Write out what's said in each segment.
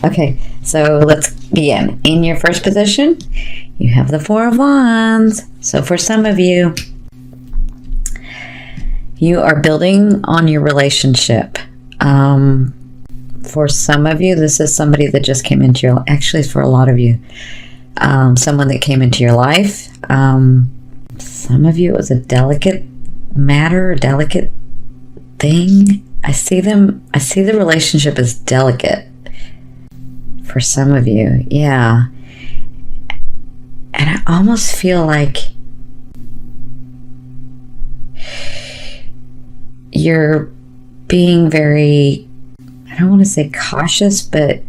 Okay, so let's begin. In your first position, you have the Four of Wands. So for some of you, you are building on your relationship. For some of you, this is somebody that just came into your, actually for a lot of you, someone that came into your life. Some of you, it was a delicate matter, a delicate thing. I see the relationship as delicate for some of you. Yeah. And I almost feel like you're being very, I don't want to say cautious, but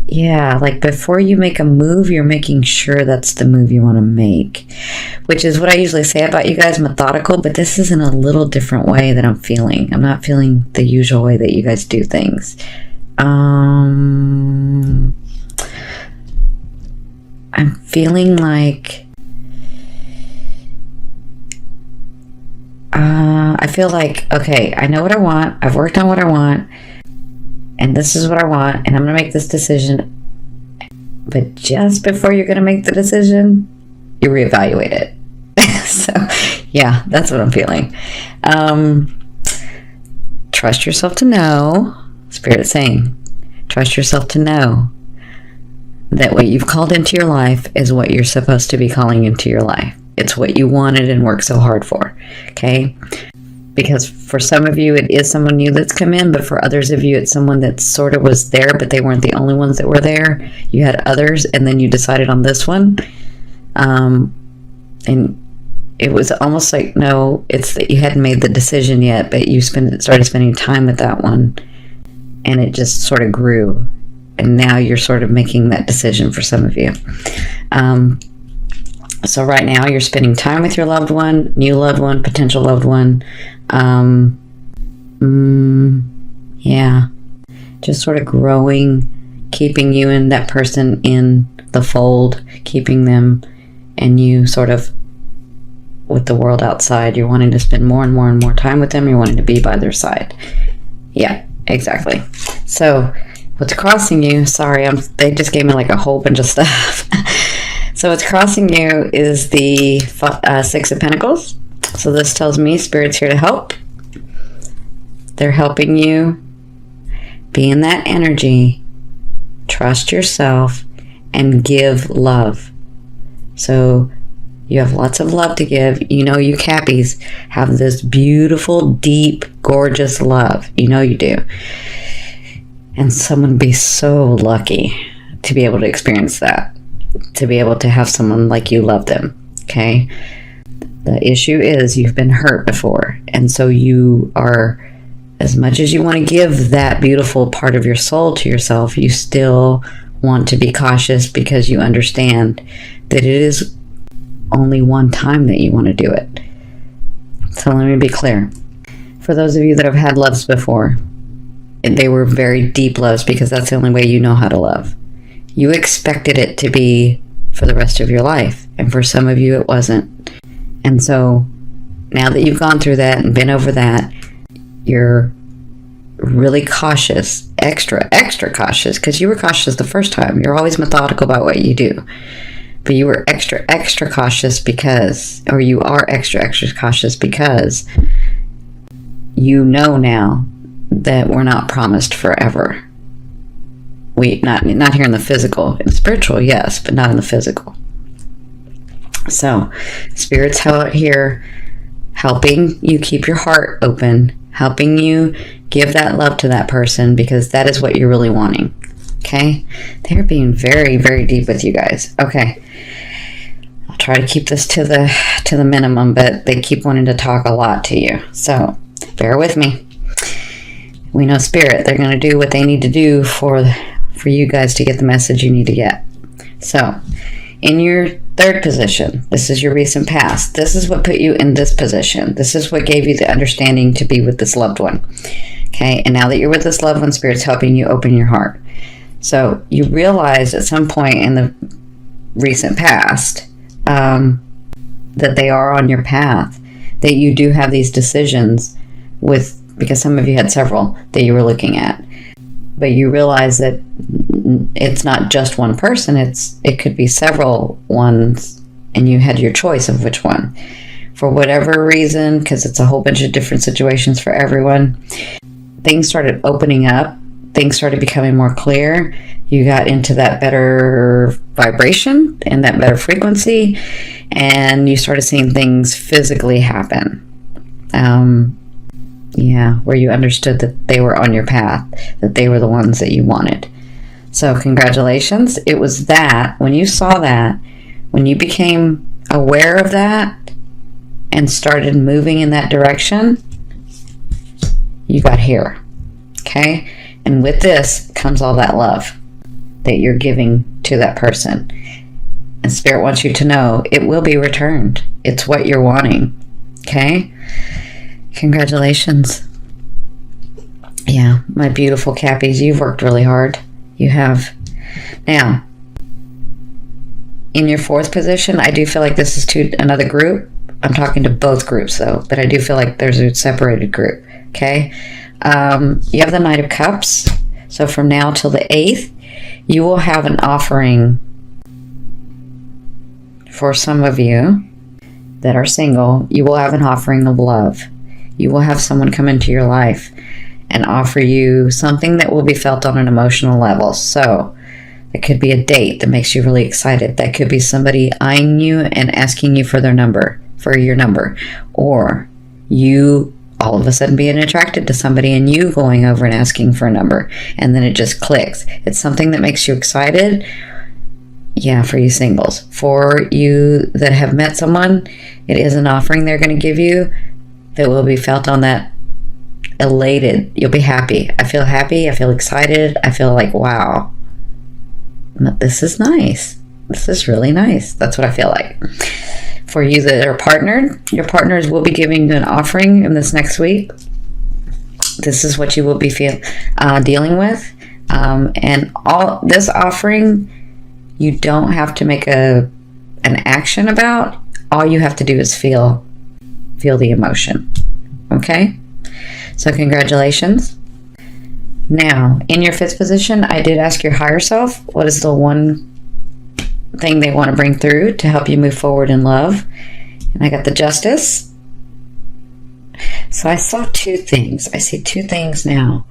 yeah, like before you make a move, you're making sure that's the move you want to make, which is what I usually say about you guys, methodical, but this is in a little different way that I'm feeling. I'm not feeling the usual way that you guys do things. I'm feeling like I feel like, okay, I know what I want. I've worked on what I want. And this is what I want. And I'm going to make this decision. But just before you're going to make the decision, you reevaluate it. So, yeah, that's what I'm feeling. Trust yourself to know. Spirit's saying, trust yourself to know that what you've called into your life is what you're supposed to be calling into your life. It's what you wanted and worked so hard for. Okay? Because for some of you, it is someone new that's come in, but for others of you, it's someone that sort of was there, but they weren't the only ones that were there. You had others, and then you decided on this one. And it was almost like, no, it's that you hadn't made the decision yet, but you started spending time with that one, and it just sort of grew. And now you're sort of making that decision for some of you. So right now you're spending time with your loved one, new loved one, potential loved one. Yeah, just sort of growing, keeping you and that person in the fold, keeping them and you sort of with the world outside. You're wanting to spend more and more and more time with them. You're wanting to be by their side. Yeah, exactly. So what's crossing you, sorry, they just gave me like a whole bunch of stuff. So what's crossing you is the Six of Pentacles. So this tells me Spirit's here to help. They're helping you be in that energy, trust yourself, and give love. So you have lots of love to give. You know you Cappies have this beautiful, deep, gorgeous love. You know you do. And someone would be so lucky to be able to experience that. To be able to have someone like you love them, okay? The issue is you've been hurt before, and so you are, as much as you want to give that beautiful part of your soul to yourself, you still want to be cautious because you understand that it is only one time that you want to do it. So let me be clear. For those of you that have had loves before, they were very deep loves because that's the only way you know how to love. You expected it to be for the rest of your life. And for some of you, it wasn't. And so now that you've gone through that and been over that, you're really cautious, extra cautious, because you were cautious the first time. You're always methodical about what you do. But you were extra cautious because, or you are extra cautious because you know now that we're not promised forever. Not here in the physical. In the spiritual, yes, but not in the physical. So, Spirit's out here helping you keep your heart open, helping you give that love to that person because that is what you're really wanting. Okay? They're being very, very deep with you guys. Okay. I'll try to keep this to the minimum, but they keep wanting to talk a lot to you. So, bear with me. We know Spirit, they're going to do what they need to do for you guys to get the message you need to get. So, in your third position, this is your recent past. This is what put you in this position. This is what gave you the understanding to be with this loved one. Okay, and now that you're with this loved one, Spirit's helping you open your heart. So, you realize at some point in the recent past that they are on your path, that you do have these decisions with, because some of you had several that you were looking at. but you realize that it's not just one person, it could be several ones, and you had your choice of which one. For whatever reason, because it's a whole bunch of different situations for everyone, things started opening up, things started becoming more clear. You got into that better vibration and that better frequency, and you started seeing things physically happen. Where you understood that they were on your path, that they were the ones that you wanted. So congratulations. It was that, when you saw that, when you became aware of that and started moving in that direction, you got here. Okay? And with this comes all that love that you're giving to that person. And Spirit wants you to know it will be returned. It's what you're wanting. Okay? Congratulations. Yeah, my beautiful Cappies, you've worked really hard. You have. Now, in your fourth position, I do feel like this is to another group. I'm talking to both groups, though, but I do feel like there's a separated group. Okay? You have the Knight of Cups. So from now till the 8th, you will have an offering for some of you that are single. You will have an offering of love. You will have someone come into your life and offer you something that will be felt on an emotional level. So it could be a date that makes you really excited. That could be somebody eyeing you and asking you for your number. Or you all of a sudden being attracted to somebody and you going over and asking for a number. And then it just clicks. It's something that makes you excited. Yeah, for you singles. For you that have met someone, it is an offering they're going to give you that will be felt on that elated. You'll be happy. I feel happy. I feel excited. I feel like, wow, this is nice. This is really nice. That's what I feel like. For you that are partnered, your partners will be giving you an offering in this next week. This is what you will be dealing with. And all this offering, you don't have to make an action about. All you have to do is feel the emotion. Okay? So congratulations. Now, in your 5th position, I did ask your higher self, what is the one thing they want to bring through to help you move forward in love? And I got the Justice. So I saw 2 things. I see 2 things now.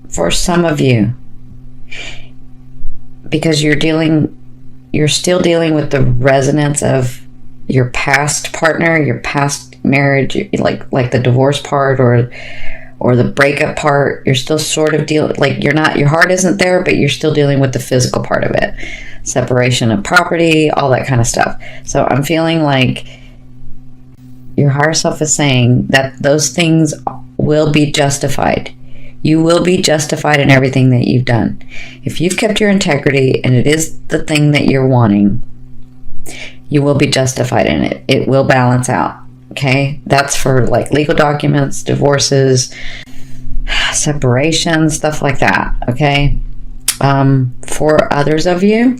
For some of you, because you're still dealing with the resonance of your past partner, your past marriage, like the divorce part or the breakup part. You're still sort of dealing, like your heart isn't there, but you're still dealing with the physical part of it. Separation of property, all that kind of stuff. So I'm feeling like your higher self is saying that those things will be justified. You will be justified in everything that you've done. If you've kept your integrity and it is the thing that you're wanting, you will be justified in it. It will balance out. Okay? That's for like legal documents, divorces, separations, stuff like that. Okay? For others of you,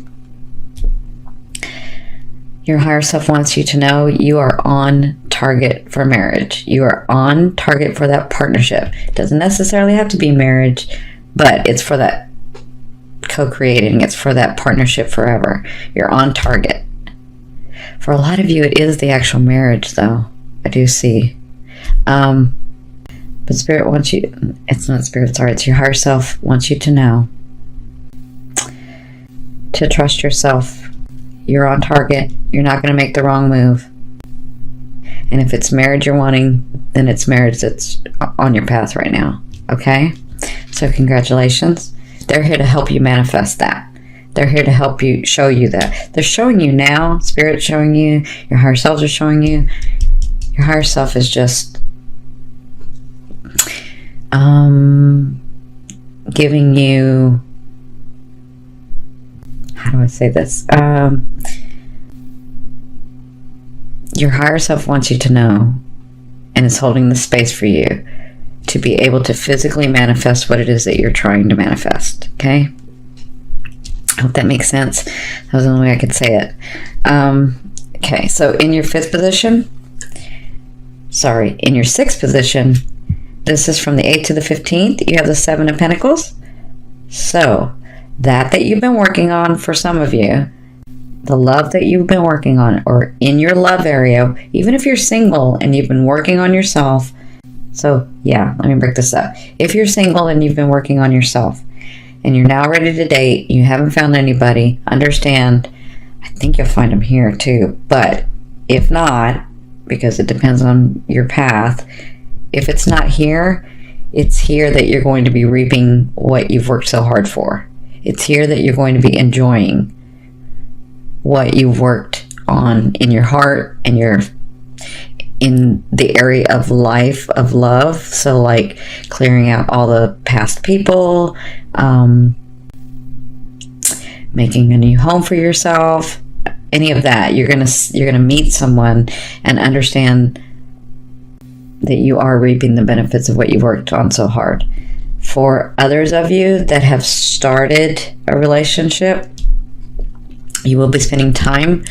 your higher self wants you to know you are on target for marriage. You are on target for that partnership. It doesn't necessarily have to be marriage, but it's for that co-creating. It's for that partnership forever. You're on target. For a lot of you, it is the actual marriage, though. I do see. But Spirit wants you, it's not Spirit, sorry, it's your higher self wants you to know to trust yourself. You're on target. You're not going to make the wrong move. And if it's marriage you're wanting, then it's marriage that's on your path right now. Okay? So congratulations. They're here to help you manifest that. They're here to help you, show you that. They're showing you now. Spirit's showing you. Your higher selves are showing you. Your higher self is just giving you, how do I say this? Your higher self wants you to know, and is holding the space for you to be able to physically manifest what it is that you're trying to manifest. Okay? I hope that makes sense. That was the only way I could say it. Okay, so in your 5th position, in your 6th position, This is from the 8th to the 15th. You have the 7 of Pentacles. So, that you've been working on for some of you, the love that you've been working on, or in your love area, even if you're single and you've been working on yourself. So, yeah, let me break this up. If you're single and you've been working on yourself, and you're now ready to date, you haven't found anybody, understand, I think you'll find them here too. But if not, because it depends on your path, if it's not here, it's here that you're going to be reaping what you've worked so hard for. It's here that you're going to be enjoying what you've worked on in your heart and in the area of life, of love. So like clearing out all the past people, making a new home for yourself, any of that. You're gonna meet someone and understand that you are reaping the benefits of what you've worked on so hard. For others of you that have started a relationship, you will be spending time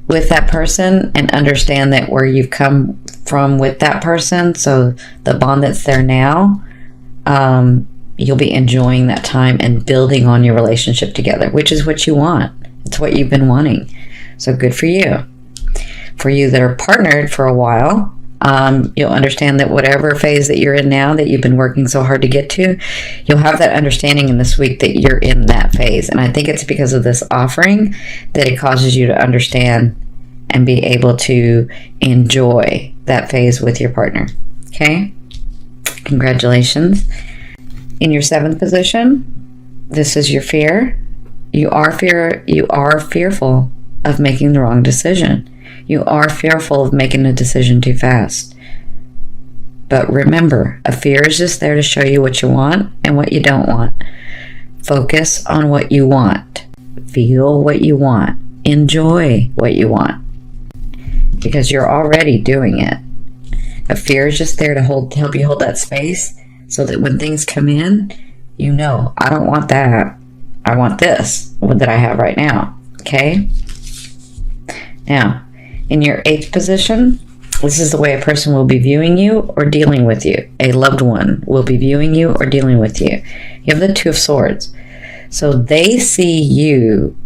with that person and understand that where you've come from with that person, so the bond that's there now, you'll be enjoying that time and building on your relationship together, which is what you want. It's what you've been wanting. So good for you. For you that are partnered for a while, you'll understand that whatever phase that you're in now that you've been working so hard to get to, you'll have that understanding in this week that you're in that phase. And I think it's because of this offering that it causes you to understand and be able to enjoy that phase with your partner. Okay? Congratulations. In your 7th position, this is your fear. You are fearful of making the wrong decision. You are fearful of making a decision too fast. But remember, a fear is just there to show you what you want and what you don't want. Focus on what you want. Feel what you want. Enjoy what you want. Because you're already doing it. A fear is just there to help you hold that space so that when things come in, you know, I don't want that. I want this, what that I have right now. Okay? Now, in your 8th position, this is the way a person will be viewing you or dealing with you. A loved one will be viewing you or dealing with you. You have the 2 of Swords. So they see you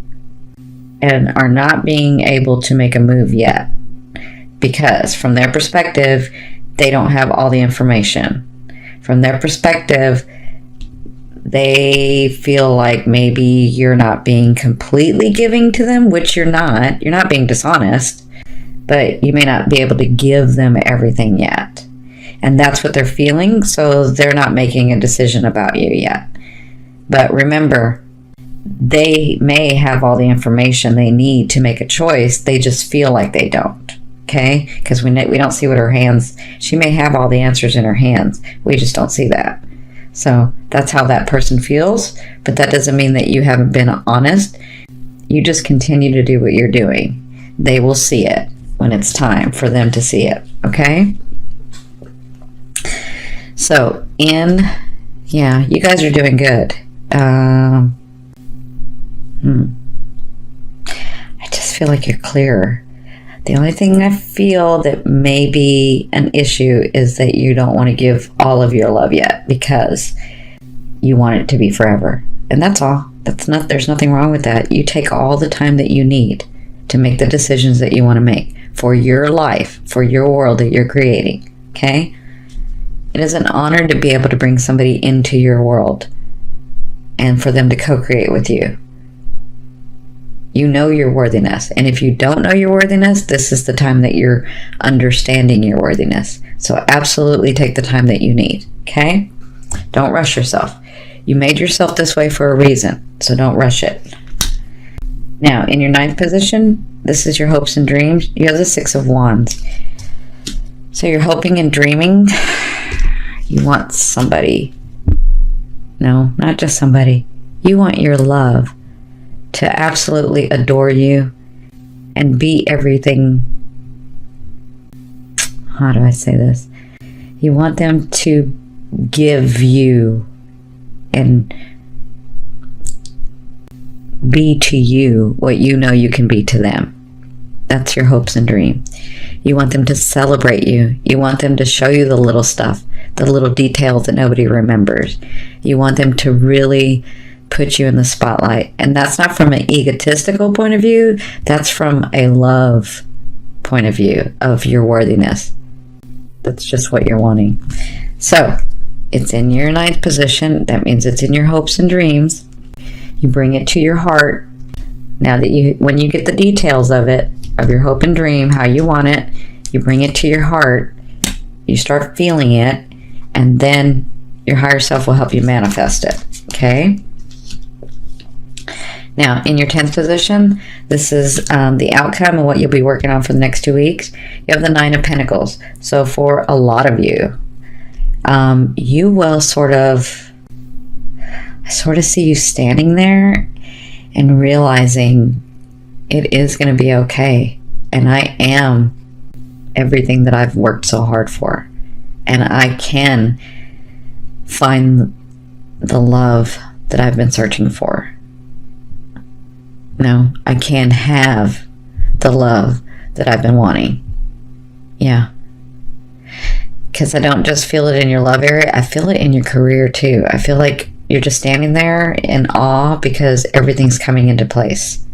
and are not being able to make a move yet. Because from their perspective, they don't have all the information. From their perspective, they feel like maybe you're not being completely giving to them, which you're not. You're not being dishonest, but you may not be able to give them everything yet. And that's what they're feeling, so they're not making a decision about you yet. But remember, they may have all the information they need to make a choice. They just feel like they don't. Okay? Because we don't see what her hands... She may have all the answers in her hands. We just don't see that. So that's how that person feels. But that doesn't mean that you haven't been honest. You just continue to do what you're doing. They will see it when it's time for them to see it. Okay? So yeah, you guys are doing good. I just feel like you're clearer. The only thing I feel that may be an issue is that you don't want to give all of your love yet because you want it to be forever. And that's all. There's nothing wrong with that. You take all the time that you need to make the decisions that you want to make for your life, for your world that you're creating. Okay? It is an honor to be able to bring somebody into your world and for them to co-create with you. You know your worthiness. And if you don't know your worthiness, this is the time that you're understanding your worthiness. So absolutely take the time that you need. Okay? Don't rush yourself. You made yourself this way for a reason. So don't rush it. Now, in your 9th position, this is your hopes and dreams. You have the 6 of Wands. So you're hoping and dreaming. You want somebody. No, not just somebody. You want your love to absolutely adore you and be everything. How do I say this? You want them to give you and be to you what you know you can be to them. That's your hopes and dream. You want them to celebrate you. You want them to show you the little stuff, the little details that nobody remembers. You want them to really put you in the spotlight. And that's not from an egotistical point of view. That's from a love point of view of your worthiness. That's just what you're wanting. So it's in your ninth position. That means it's in your hopes and dreams. You bring it to your heart. Now that when you get the details of it, of your hope and dream, how you want it, you bring it to your heart. You start feeling it, and then your higher self will help you manifest it. Okay? Now, in your 10th position, this is the outcome of what you'll be working on for the next 2 weeks. You have the Nine of Pentacles. So for a lot of you, you will I sort of see you standing there and realizing it is going to be okay. And I am everything that I've worked so hard for. And I can find the love that I've been searching for. No, I can have the love that I've been wanting. Yeah. Because I don't just feel it in your love area, I feel it in your career too. I feel like you're just standing there in awe because everything's coming into place.